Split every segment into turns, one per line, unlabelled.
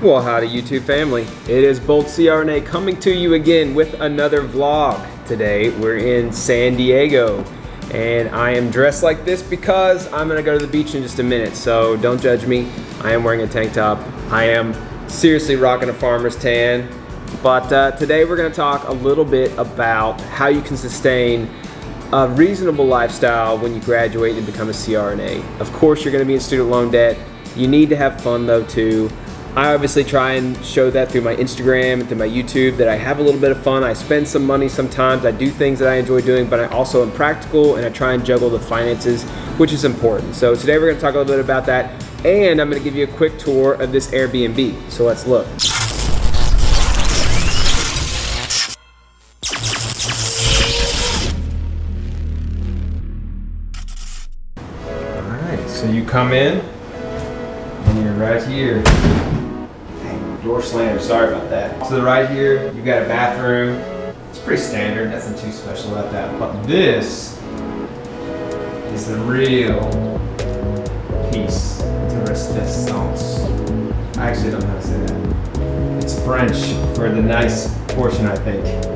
Well, howdy YouTube family. It is Bolt CRNA coming to you again with another vlog. Today we're in San Diego and I am dressed like this because I'm gonna go to the beach in just a minute, so don't judge me. I am wearing a tank top. I am seriously rocking a farmer's tan. But today we're gonna talk a little bit about how you can sustain a reasonable lifestyle when you graduate and become a CRNA. Of course, you're gonna be in student loan debt. You need to have fun though too. I obviously try and show that through my Instagram and through my YouTube, that I have a little bit of fun. I spend some money sometimes. I do things that I enjoy doing, but I also am practical and I try and juggle the finances, which is important. So today we're gonna talk a little bit about that, and I'm gonna give you a quick tour of this Airbnb. So let's look. All right, so you come in and you're right here. Door slammed, sorry about that. To the right here, you've got a bathroom. It's pretty standard, nothing too special about that. But this is the real piece de resistance. I actually don't know how to say that. It's French for the nice portion, I think.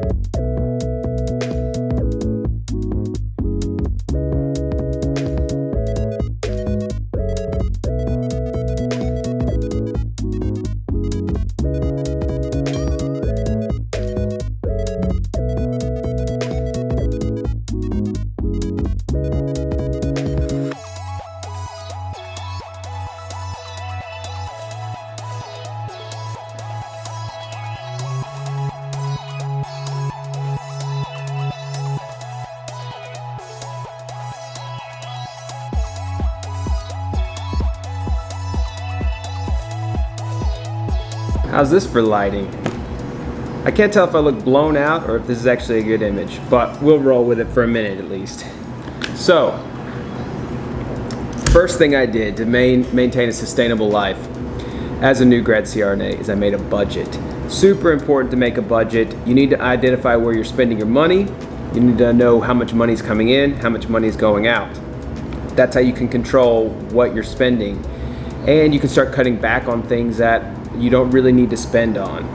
How's this for lighting? I can't tell if I look blown out or if this is actually a good image, but we'll roll with it for a minute at least. So, first thing I did to maintain a sustainable life as a new grad CRNA is I made a budget. Super important to make a budget. You need to identify where you're spending your money. You need to know how much money is coming in, how much money is going out. That's how you can control what you're spending. And you can start cutting back on things that you don't really need to spend on.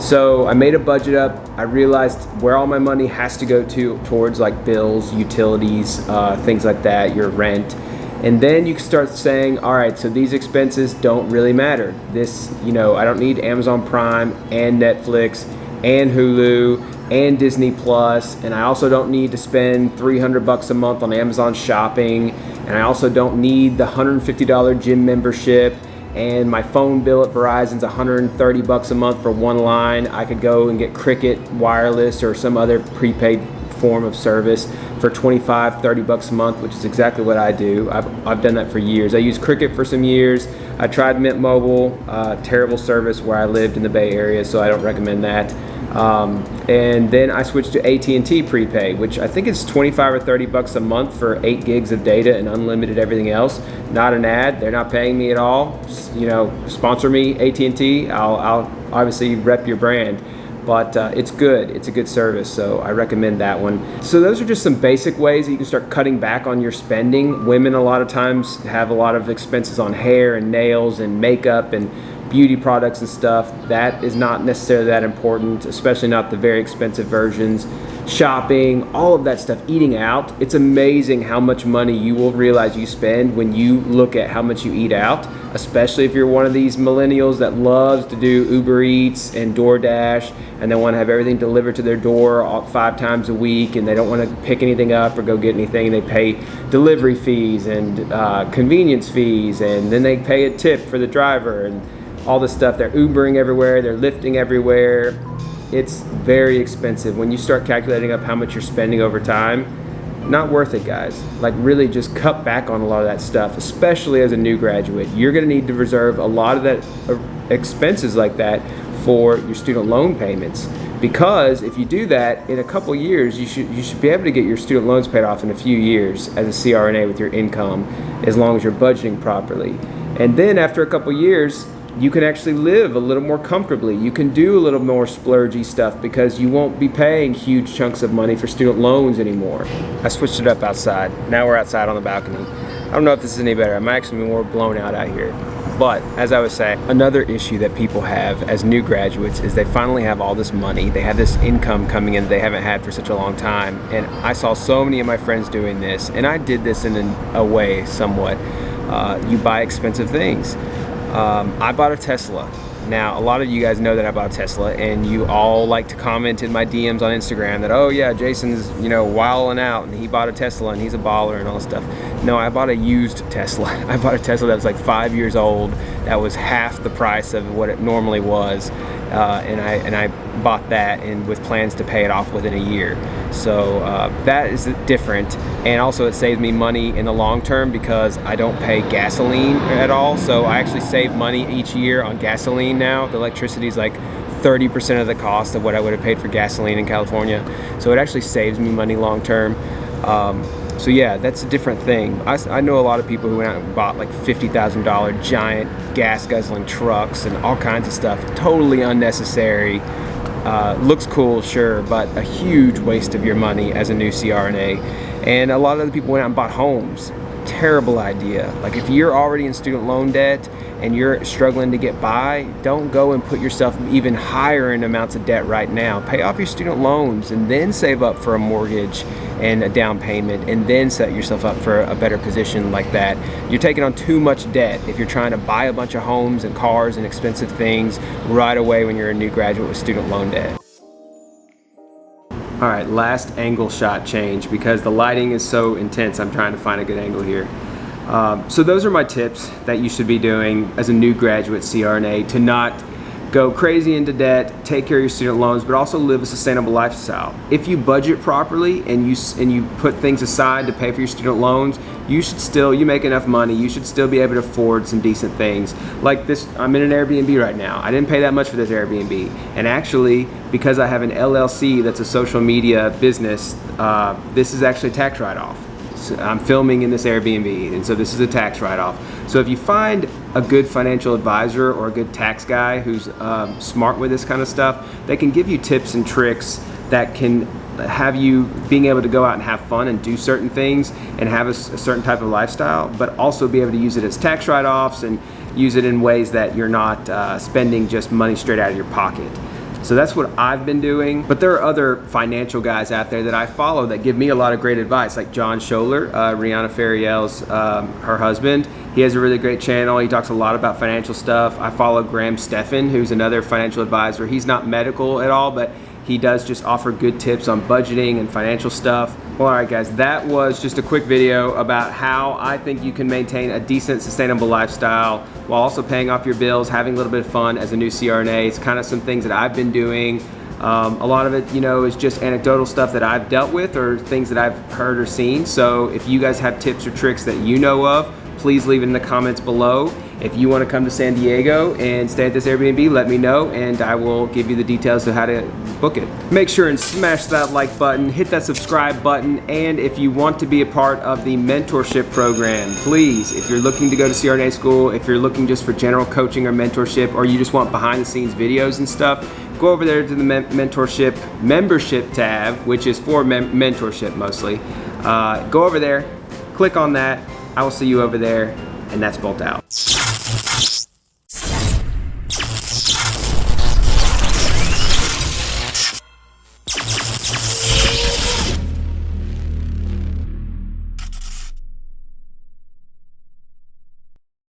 So I made a budget up. I realized where all my money has to go towards like bills, utilities, things like that, your rent. And then you can start saying, all right, so these expenses don't really matter. This, I don't need Amazon Prime and Netflix and Hulu and Disney Plus, and I also don't need to spend $300 a month on Amazon shopping, and I also don't need the $150 gym membership, and my phone bill at Verizon's $130 a month for one line. I could go and get Cricket Wireless or some other prepaid form of service for $25, $30 a month, which is exactly what I do. I've done that for years. I used Cricket for some years. I tried Mint Mobile, terrible service where I lived in the Bay Area, so I don't recommend that. And then I switched to AT&T prepaid, which I think is $25 or $30 a month for 8 gigs of data and unlimited everything else. Not an ad, they're not paying me at all. Sponsor me, AT&T. I'll obviously rep your brand, but it's good. It's a good service, so I recommend that one. So those are just some basic ways that you can start cutting back on your spending. Women a lot of times have a lot of expenses on hair and nails and makeup and beauty products and stuff. That is not necessarily that important, especially not the very expensive versions. Shopping, all of that stuff, eating out. It's amazing how much money you will realize you spend when you look at how much you eat out, especially if you're one of these millennials that loves to do Uber Eats and DoorDash, and they want to have everything delivered to their door 5 times a week, and they don't want to pick anything up or go get anything. They pay delivery fees and convenience fees, and then they pay a tip for the driver and all this stuff. They're Ubering everywhere, they're lifting everywhere. It's very expensive. When you start calculating up how much you're spending over time, not worth it, guys. Like, really just cut back on a lot of that stuff, especially as a new graduate. You're gonna need to reserve a lot of that expenses like that for your student loan payments. Because if you do that, in a couple years, you should be able to get your student loans paid off in a few years as a CRNA with your income, as long as you're budgeting properly. And then after a couple years, you can actually live a little more comfortably. You can do a little more splurgy stuff because you won't be paying huge chunks of money for student loans anymore. I switched it up outside. Now we're outside on the balcony. I don't know if this is any better. I'm actually more blown out here. But as I was saying, another issue that people have as new graduates is they finally have all this money. They have this income coming in they haven't had for such a long time. And I saw so many of my friends doing this, and I did this in a way somewhat. You buy expensive things. I bought a Tesla. Now, a lot of you guys know that I bought a Tesla, and you all like to comment in my DMs on Instagram that, oh yeah, Jason's, wilding out, and he bought a Tesla, and he's a baller, and all this stuff. No, I bought a used Tesla. I bought a Tesla that was like 5 years old, that was half the price of what it normally was, and I bought that, and with plans to pay it off within a year. So that is different, and also it saves me money in the long term because I don't pay gasoline at all. So I actually save money each year on gasoline now. The electricity is like 30% of the cost of what I would have paid for gasoline in California. So it actually saves me money long term. So yeah, that's a different thing. I know a lot of people who went out and bought like $50,000 giant gas guzzling trucks and all kinds of stuff. Totally unnecessary. Looks cool, sure, but a huge waste of your money as a new CRNA. And a lot of other people went out and bought homes. Terrible idea. Like, if you're already in student loan debt and you're struggling to get by, don't go and put yourself even higher in amounts of debt right now. Pay off your student loans and then save up for a mortgage and a down payment, and then set yourself up for a better position like that. You're taking on too much debt if you're trying to buy a bunch of homes and cars and expensive things right away when you're a new graduate with student loan debt. All right, last angle shot change because the lighting is so intense. I'm trying to find a good angle here. So those are my tips that you should be doing as a new graduate CRNA to not go crazy into debt, take care of your student loans, but also live a sustainable lifestyle. If you budget properly and you put things aside to pay for your student loans, you make enough money, you should still be able to afford some decent things. Like this, I'm in an Airbnb right now. I didn't pay that much for this Airbnb. And actually, because I have an LLC that's a social media business, this is actually a tax write-off. I'm filming in this Airbnb, and so this is a tax write-off. So if you find a good financial advisor or a good tax guy who's smart with this kind of stuff, they can give you tips and tricks that can have you being able to go out and have fun and do certain things and have a certain type of lifestyle, but also be able to use it as tax write-offs and use it in ways that you're not spending just money straight out of your pocket. So that's what I've been doing. But there are other financial guys out there that I follow that give me a lot of great advice, like John Scholler, Rihanna Fariel's her husband. He has a really great channel. He talks a lot about financial stuff. I follow Graham Stephan, who's another financial advisor. He's not medical at all, but he does just offer good tips on budgeting and financial stuff. Well, all right guys, that was just a quick video about how I think you can maintain a decent, sustainable lifestyle while also paying off your bills, having a little bit of fun as a new CRNA. It's kind of some things that I've been doing. A lot of it, is just anecdotal stuff that I've dealt with or things that I've heard or seen. So if you guys have tips or tricks that you know of, please leave it in the comments below. If you want to come to San Diego and stay at this Airbnb, let me know and I will give you the details of how to book it. Make sure and smash that like button, hit that subscribe button, and if you want to be a part of the mentorship program, please, if you're looking to go to CRNA school, if you're looking just for general coaching or mentorship, or you just want behind the scenes videos and stuff, go over there to the mentorship membership tab, which is for mentorship mostly. Go over there, click on that. I will see you over there, and that's bolt out.